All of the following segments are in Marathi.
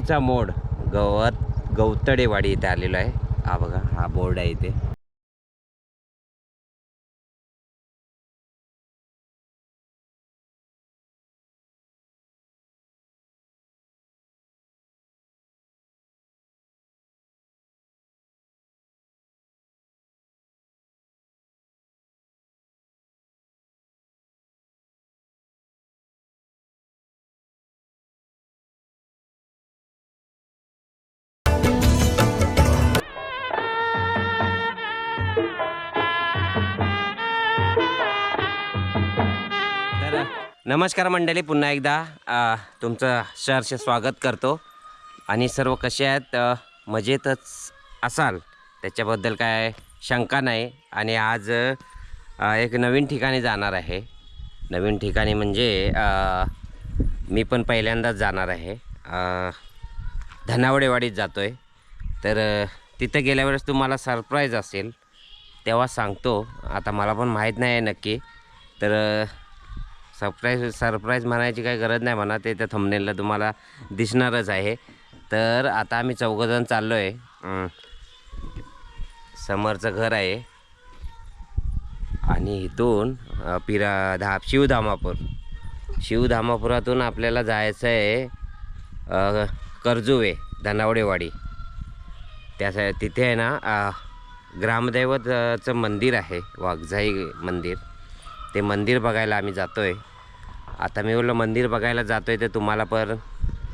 चा मोड गवतडेवाडी इथे आलेलो आहे. हा बघा, हा बोर्ड आहे इथे. नमस्कार मंडळी, पुन्हा एकदा तुमचं सहर्ष स्वागत करतो. आणि सर्व कसे आहेत? मजेतच असाल त्याच्याबद्दल काय शंका नाही. आणि आज एक नवीन ठिकाणी जाणार आहे. नवीन ठिकाणी म्हणजे मी पण पहिल्यांदाच जाणार आहे. धनावडेवाडीत जातो आहे. तर तिथं गेल्या वेळेस तुम्हाला सरप्राईज असेल तेव्हा सांगतो. आता मला पण माहीत नाही आहे नक्की. तर सरप्राईज म्हणायची काही गरज नाही म्हणा, ते त्या थंबनेलला तुम्हाला दिसणारच आहे. तर आता आम्ही चौघजण चाललो आहे. समरचं घर आहे आणि इथून शिवधामापुरातून आपल्याला जायचं आहे कर्जुवे धनावडेवाडी. तिथे आहे ना ग्रामदैवतचं मंदिर आहे, वाघजाई मंदिर. ते मंदिर बघायला आम्ही जातो आहे. आता मी बोललो मंदिर बघायला जातो आहे तर तुम्हाला पण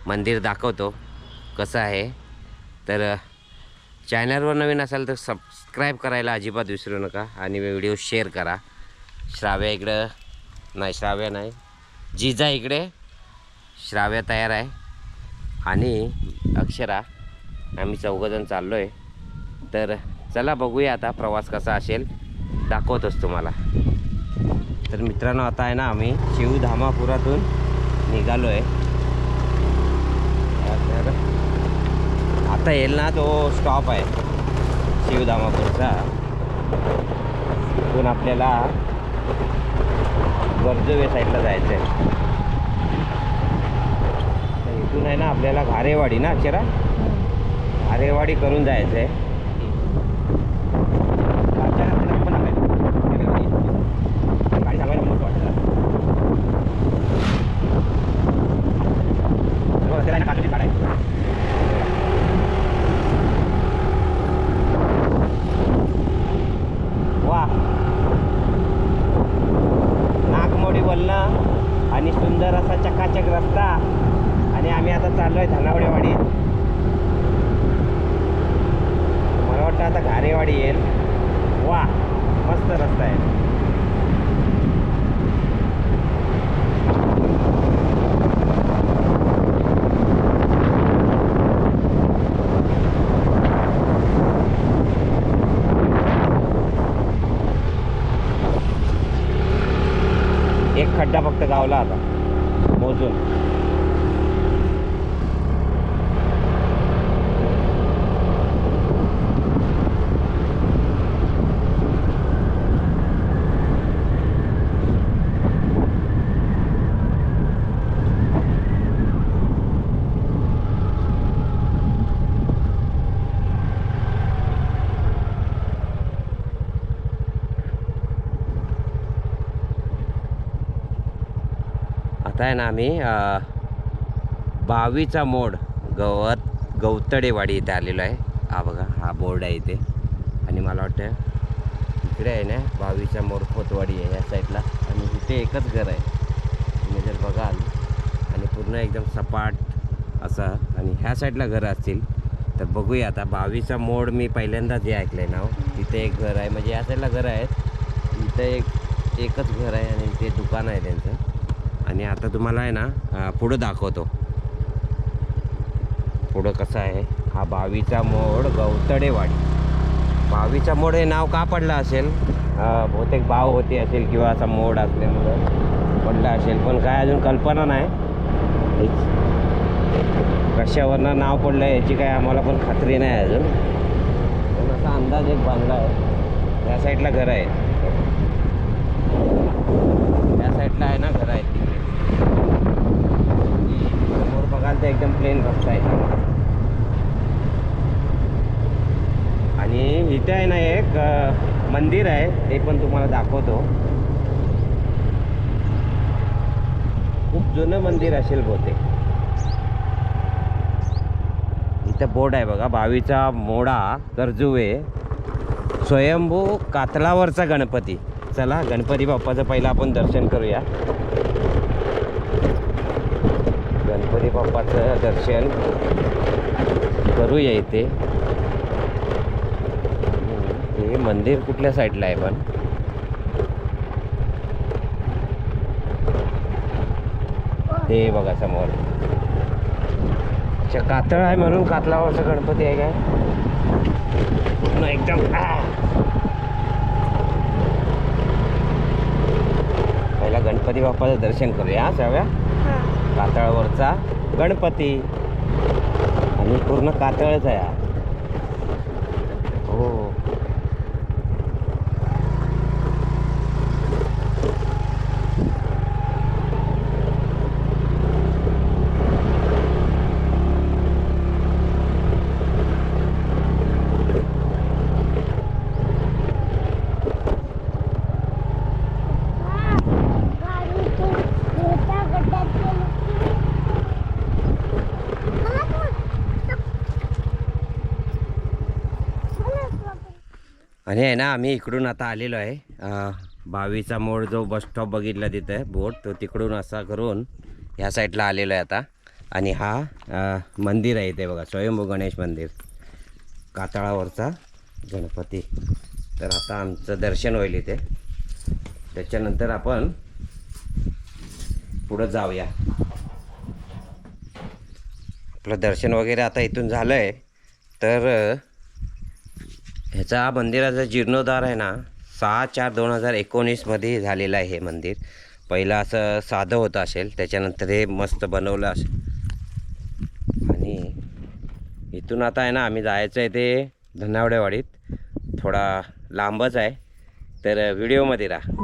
मंदिर दाखवतो कसं आहे. तर चॅनलवर नवीन असाल तर सबस्क्राईब करायला अजिबात विसरू नका आणि व्हिडिओ शेअर करा. श्राव्या नाही, जिजा इकडे, श्राव्या तयार आहे आणि अक्षरा. आम्ही चौघजण चाललो आहे. तर चला बघूया आता प्रवास कसा असेल, दाखवतोच तुम्हाला. तर मित्रांनो, आता आहे ना आम्ही शिवधामापुरातून निघालो आहे. तर आता येईल ना तो स्टॉप आहे शिवधामापूरचा. इथून आपल्याला कर्जुवे साईडला जायचं आहे. तर इथून आहे ना आपल्याला घारेवाडी ना अक्षरा, घारेवाडी करून जायचं आहे. वा, नागमोडी बोलणं आणि सुंदर असा चकाचक रस्ता. आणि आम्ही आता चाललो आहे धनावडेवाडी. मला वाटतं आता घारेवाडी येईल. वा, मस्त रस्ता आहे. एक खड्डा फक्त गावला आता मोजून. आता आहे ना आम्ही 22चा मोड गवतडेवाडी इथे आलेलो आहे. हा बघा, हा बोर्ड आहे इथे. आणि मला वाटतं इकडे आहे ना 22चा मोड खोतवाडी आहे या साईडला. आणि इथे एकच घर आहे तुम्ही जर बघाल. आणि पूर्ण एकदम सपाट असा. आणि ह्या साईडला घरं असतील तर बघूया. आता 22चा मोड मी पहिल्यांदाच जे ऐकलं आहे नाव. तिथे एक घर आहे, म्हणजे या साईडला घरं आहेत. इथं एकच घर आहे आणि ते दुकान आहे त्यांचं. आणि आता तुम्हाला आहे ना पुढं दाखवतो पुढं कसं आहे. हा 22चा मोड गवतडेवाडी. 22चा मोड हे नाव का पडलं असेल? बहुतेक बाव होती असेल किंवा असा मोड असल्यामुळं पडलं असेल, पण काय अजून कल्पना नाही कशावरनं नाव पडलं आहे याची काय आम्हाला पण खात्री नाही अजून. पण असा अंदाज एक बांधला आहे. त्या साईडला घरं आहे, त्या साईडला आहे ना घरं आहेत. समोर बघा बघाल तर एकदम प्लेन रस्ता आहे चांगला. आणि इथे आहे ना एक मंदिर आहे, ते पण तुम्हाला दाखवतो. खूप जुनं मंदिर असेल बहुतेक. इथं बोर्ड आहे बघा, 22चा मोडा कर्जुवे स्वयंभू कातळावरचा गणपती. चला गणपती बाप्पाचं पहिलं आपण दर्शन करूया. गणपती बाप्पाचं दर्शन करूया इथे. हे मंदिर कुठल्या साईडला आहे पण? हे बघा समोर. अच्छा, कातळ आहे म्हणून कातळावरचा गणपती आहे काय? पूर्ण एकदम पहिला गणपती बाप्पाचं दर्शन करूया सगळ्या. कातळावरचा गणपती आणि पूर्ण कातळच आहे. हो, आणि आहे ना आम्ही इकडून आता आलेलो आहे. 22चा मोड जो बस स्टॉप बघितला तिथं आहे बोट, तो तिकडून असा करून ह्या साईडला आलेलो आहे आता. आणि हा मंदिर आहे इथे बघा, स्वयंभू गणेश मंदिर, कातळावरचा गणपती. तर आता आमचं दर्शन होईल इथे, त्याच्यानंतर आपण पुढं जाऊया. आपलं दर्शन वगैरे आता इथून झालं आहे. तर ह्याचा मंदिराचा जीर्णोद्धार आहे ना 6/4/2019 मध्ये झालेलं आहे. हे मंदिर पहिलं असं साधं होतं असेल, त्याच्यानंतर हे मस्त बनवलं असेल. आणि इथून आता आहे ना आम्ही जायचं आहे ते धनावडेवाडीत, थोडा लांबच आहे. तर व्हिडिओमध्ये राहा.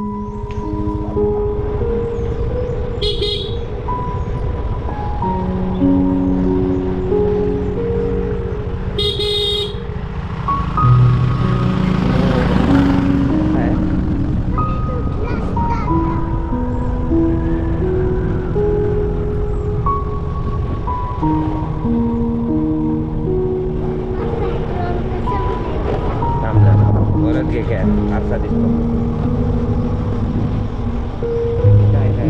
परत घे काय आरसा दिसतो काय काय.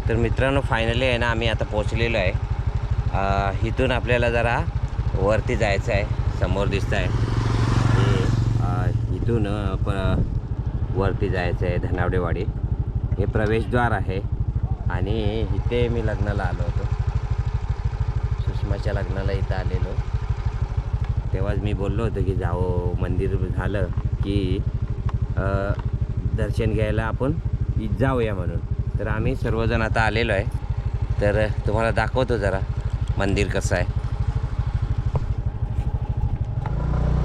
तर मित्रांनो फायनली आहे ना आम्ही आता पोहोचलेलो आहे. इथून आपल्याला जरा वरती जायचं आहे. समोर दिसतं आहे इथून वरती जायचं आहे धनावडेवाडी. हे प्रवेशद्वार आहे. आणि इथे मी लग्नाला आलो होतो, सुषमाच्या लग्नाला इथं आलेलो. तेव्हाच मी बोललो होतो की जावं, मंदिर झालं की दर्शन घ्यायला आपण जाऊया म्हणून. तर आम्ही सर्वजण आता आलेलो आहे. तर तुम्हाला दाखवतो जरा मंदिर कसं आहे.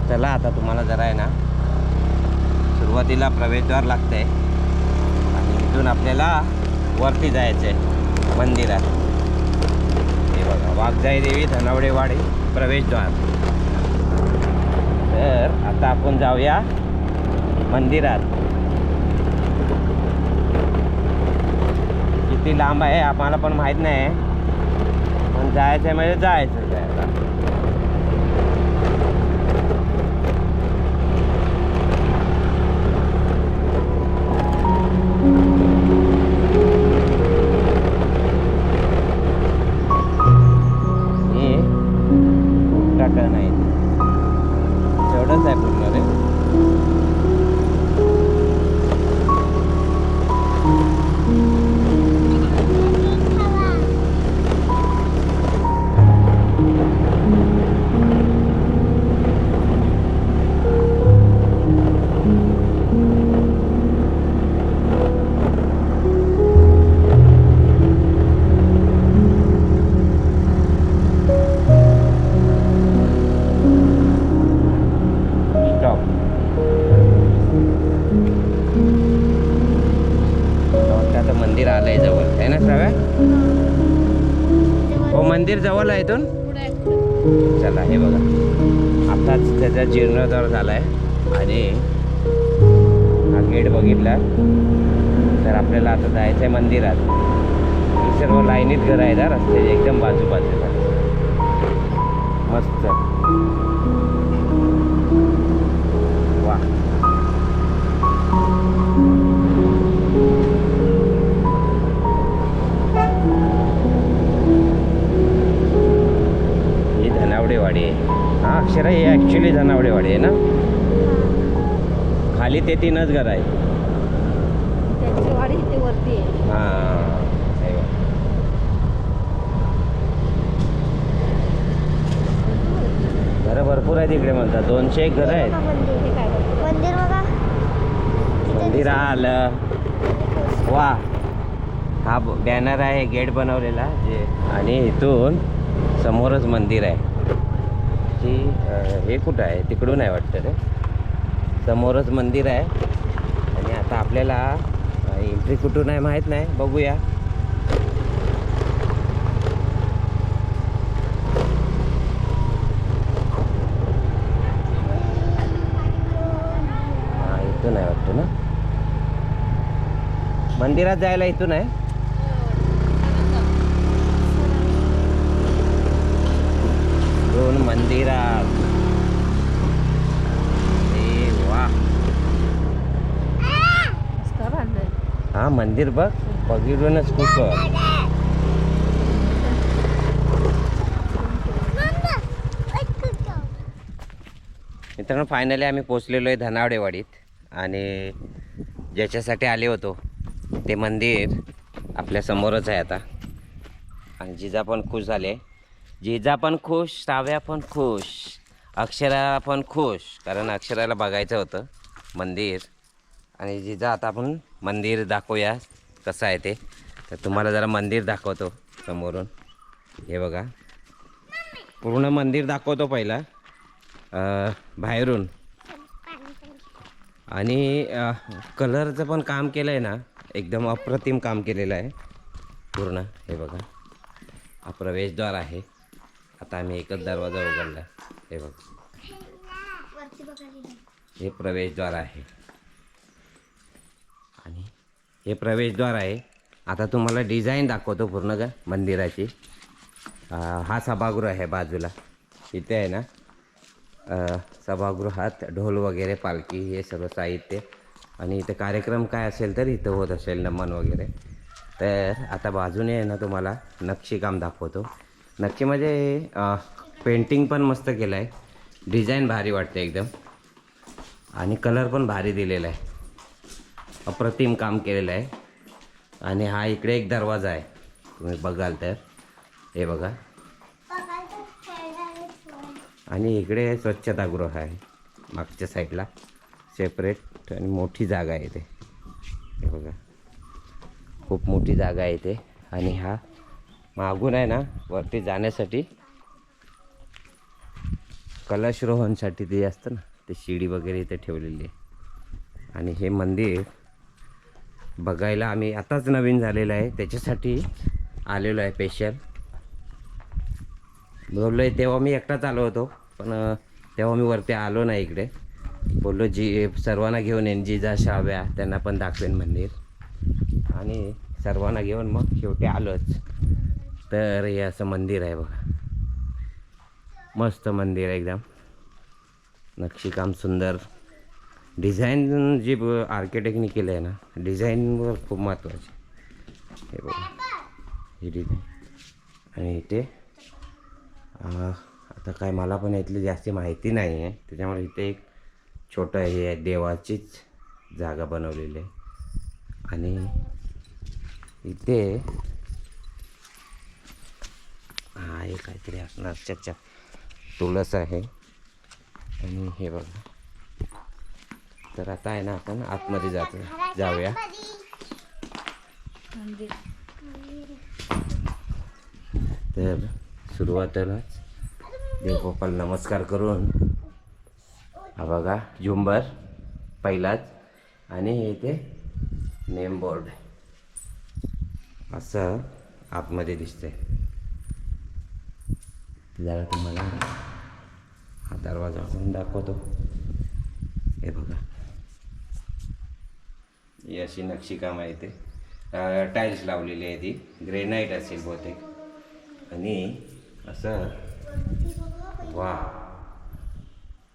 चला आता तुम्हाला जरा आहे ना, सुरुवातीला प्रवेशद्वार लागतं आहे आणि इथून आपल्याला वरती जायचं आहे मंदिरात. हे बघा, वाघजाई देवी धनावडेवाडी प्रवेशद्वार. तर आता आपण जाऊया मंदिरात. किती लांब आहे आम्हाला पण माहीत नाही, पण जायचं आहे म्हणजे जायचं जायला. हे टर्न आहे, तेवढंच आहे पूर्ण रे. इथून? पुढे आहे, पुढे. चला हे बघा, आताच त्याचा जीर्णोद्धार झाला आहे आणि हा गेट बघितला तर आपल्याला आता जायचं आहे मंदिरात. ही सर्व लाईनीत घरं आहेत रस्त्याचे एकदम बाजूबाजूला. मस्त वा. ही धनावडेवाडी आहे. हा अक्षरा हे ॲक्च्युली धनावडेवाडी आहे ना. खाली ते 3च घर आहे. त्यांची वाडी इथे वरती आहे. हां घरं भरपूर आहे तिकडे म्हणतात. 201 घरं आहेत. हे काय करतो? मंदिर बघा. मंदिर आलं वा. हा बॅनर आहे गेट बनवलेला जे, आणि इथून समोरच मंदिर आहे. की हे कुठं आहे? तिकडून आहे वाटतं रे. समोरच मंदिर आहे आणि आता आपल्याला एंट्री कुठून आहे माहीत नाही, बघूया. हां इथून आहे वाटतं ना. मंदिरात जायला इथून आहे. दोन मंदिरात. वा. मस्त बांधलंय. हा मंदिर बघ, बघितूनच खूप. मित्रांनो फायनली आम्ही पोचलेलो आहे धनावडेवाडीत आणि ज्याच्यासाठी आले होतो ते मंदिर आपल्या समोरच आहे आता. आणि जिजा पण खुश झाले. जिजा पण खुश, श्राव्या पण खुश, अक्षरा पण खुश, कारण अक्षराला बघायचं होतं मंदिर. आणि जिजा आता आपण मंदिर दाखवूया कसं आहे ते. तर तुम्हाला जरा मंदिर दाखवतो समोरून. हे बघा पूर्ण मंदिर दाखवतो पहिला बाहेरून. आणि कलरचं पण काम केलं आहे ना, एकदम अप्रतिम काम केलेलं आहे पूर्ण. हे बघा हा प्रवेशद्वार आहे. आता आम्ही एकच दरवाजा उघडला. हे बघा हे प्रवेशद्वार आहे आणि हे प्रवेशद्वार आहे. आता तुम्हाला डिझाईन दाखवतो पूर्ण का मंदिराची. हा सभागृह आहे बाजूला इथे आहे ना. सभागृहात ढोल वगैरे, पालखी, हे सर्व साहित्य. आणि इथे कार्यक्रम काय असेल तर इथं होत असेल, नमन वगैरे. तर आता बाजूने आहे ना तुम्हाला नक्षीकाम दाखवतो. नक्षी म्हणजे पेंटिंग पण मस्त केलं आहे. डिझाईन भारी वाटते एकदम आणि कलर पण भारी दिलेला आहे. अप्रतिम काम केलेलं आहे. आणि हा इकडे एक दरवाजा आहे, तुम्ही बघाल तर. हे बघा. आणि इकडे स्वच्छतागृह आहे मागच्या साईडला सेपरेट. आणि मोठी जागा आहे इथे. हे बघा खूप मोठी जागा आहे इथे. आणि हा मागून आहे ना वरती जाण्यासाठी कलशरोहणसाठी ते असतं ना, ते शिडी वगैरे इथे ठेवलेली आहे. आणि हे मंदिर बघायला आम्ही आताच नवीन झालेलं आहे, त्याच्यासाठी आलेलो आहे स्पेशल. बोललो आहे तेव्हा मी एकटाच आलो होतो, पण तेव्हा मी वरती आलो नाही इकडे. बोललो सर्वांना घेऊन येईन, जिजा, श्राव्या त्यांना पण दाखवेन मंदिर. आणि सर्वांना घेऊन मग शेवटी आलोच. तर हे असं मंदिर आहे बघा. मस्त मंदिर आहे एकदम. नक्षीकाम सुंदर. डिझाईन जी आर्किटेक्टनी केलं आहे ना, डिझाईनवर खूप महत्त्वाचे. हे बघा ही डिझाईन. आणि इथे आता काय मला पण यातली जास्त माहिती नाही आहे, त्याच्यामुळे इथे एक छोटं हे आहे, देवाचीच जागा बनवलेली आहे. आणि इथे हा हे काहीतरी असणार, चच्चा तुळस आहे. आणि हे बघा. तर आता आहे ना आपण आतमध्ये जाऊया. तर सुरुवातीलाच देवगोपाल नमस्कार करून हा बघा झुंबर पहिलाच. आणि हे इथे नेम बोर्ड असं आतमध्ये दिसतंय. जरा तुम्हाला हा दरवाजा पण दाखवतो. हे बघा, ही अशी नक्षीकाम आहे ते. टाईल्स लावलेली आहे, ती ग्रेनाईट असेल बहुतेक. आणि असं वा,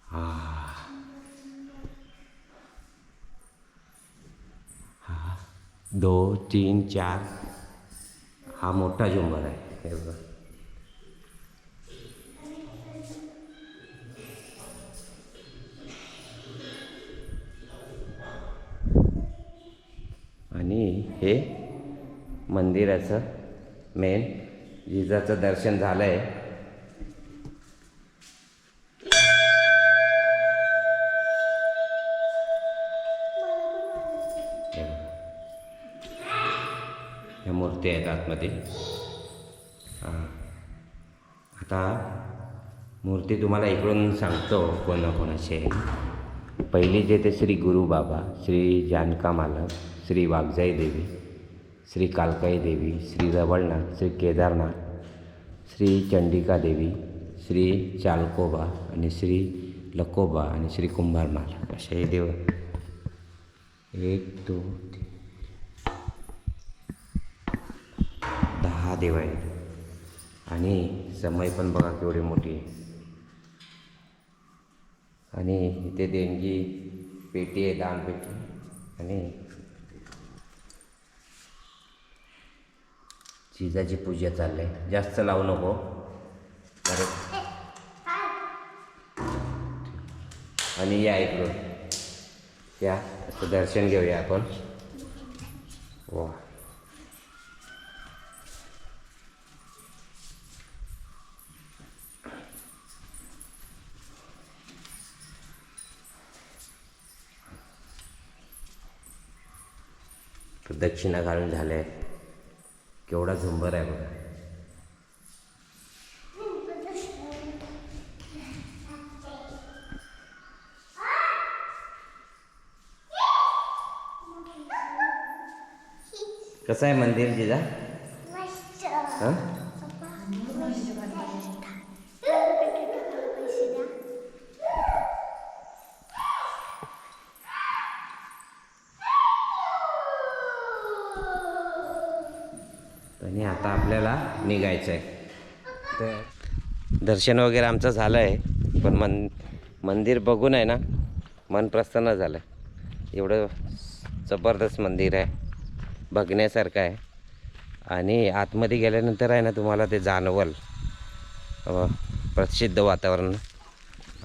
हा 2 3 4 हा मोठा झुंबर आहे. हे बघा, आणि हे मंदिराचं मेन जिजाचं दर्शन झालं आहे. ह्या मूर्ती आहेत आतमध्ये. आता मूर्ती तुम्हाला इकडून सांगतो कोणाकोणाची आहे. पहिली जे ते श्री गुरुबाबा, श्री जानका मालक, श्री वाघजाई देवी, श्री कालकाई देवी, श्री रवळनाथ, श्री केदारनाथ, श्री चंडिका देवी, श्री चालकोबा आणि श्री लकोबा आणि श्री कुंभार मालक असे हे देव. 1 2 3 10 देव आहेत. आणि समय पण बघा केवढी मोठी आहे. आणि इथे देणगी पेटी आहे, दानपेटी. आणि जिजाची पूजा चालली आहे. जास्त लावू नको अरे. आणि या इकडून या, असं दर्शन घेऊया आपण. वा, प्रदक्षिणा घालून झाले. केवढा झुंबर आहे बघा. कसं आहे मंदिर जिजा? हां, आणि आता आपल्याला निघायचं आहे. तर दर्शन वगैरे आमचं झालं आहे. पण मंदिर बघून आहे ना मन प्रसन्न झालं. एवढं जबरदस्त मंदिर आहे, बघण्यासारखं आहे. आणि आतमध्ये गेल्यानंतर आहे ना तुम्हाला ते जाणवल प्रसिद्ध वातावरण.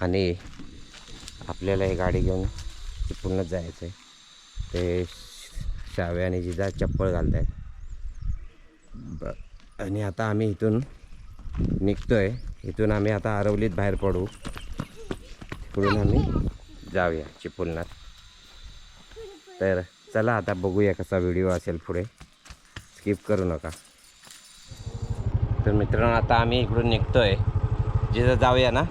आणि आपल्याला हे गाडी घेऊन पूर्ण जायचं आहे. ते शावे आणि जिजा चप्पल घालत आहेत. आणि आता आम्ही इथून निघतो आहे. इथून आम्ही आता आरवलीत बाहेर पडू. तिकडून आम्ही जाऊया चिपळूणात. तर चला आता बघूया कसा व्हिडिओ असेल पुढे, स्किप करू नका. तर मित्रांनो आता आम्ही इकडून निघतो आहे. जिथं जाऊया ना.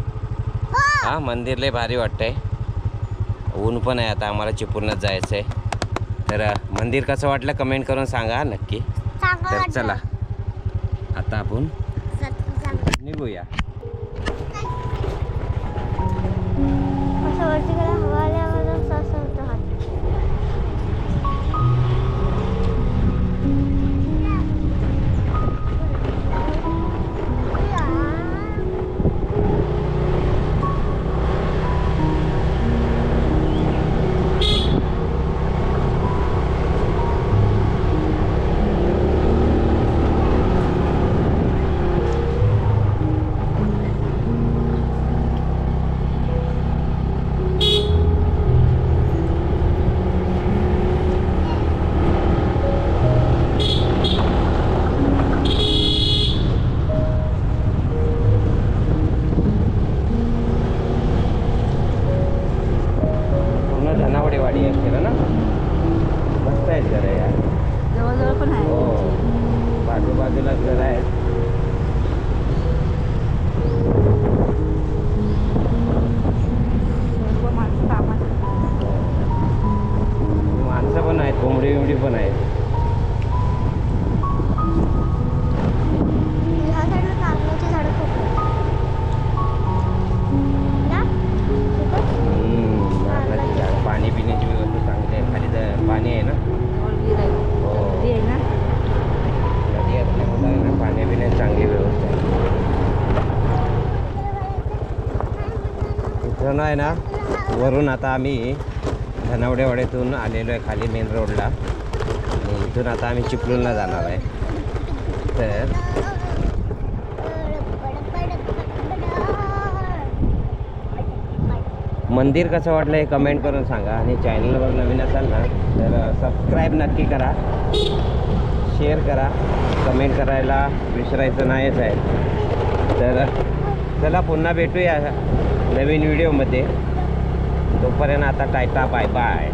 हां, मंदिर लय भारी वाटतं आहे. ऊन पण आहे आता, आम्हाला चिपळूणात जायचं आहे. तर मंदिर कसं वाटलं कमेंट करून सांगा नक्की. तर चला आता आपण निघूया. मित्रांनो आहे ना, वरून आता आम्ही धनावडेवाड्यातून आलेलो आहे खाली मेन रोडला आणि इथून आता आम्ही चिपळूणला जाणार आहे. तर मंदिर कसं वाटलं हे कमेंट करून सांगा आणि चॅनलवर नवीन असाल ना तर सबस्क्राईब नक्की करा, शेअर करा, कमेंट करायला विसरायचं नाहीच आहे. तर चला पुन्हा भेटूया नवीन व्हिडिओमध्ये. तोपर्यंत आता टाटा बाय बाय.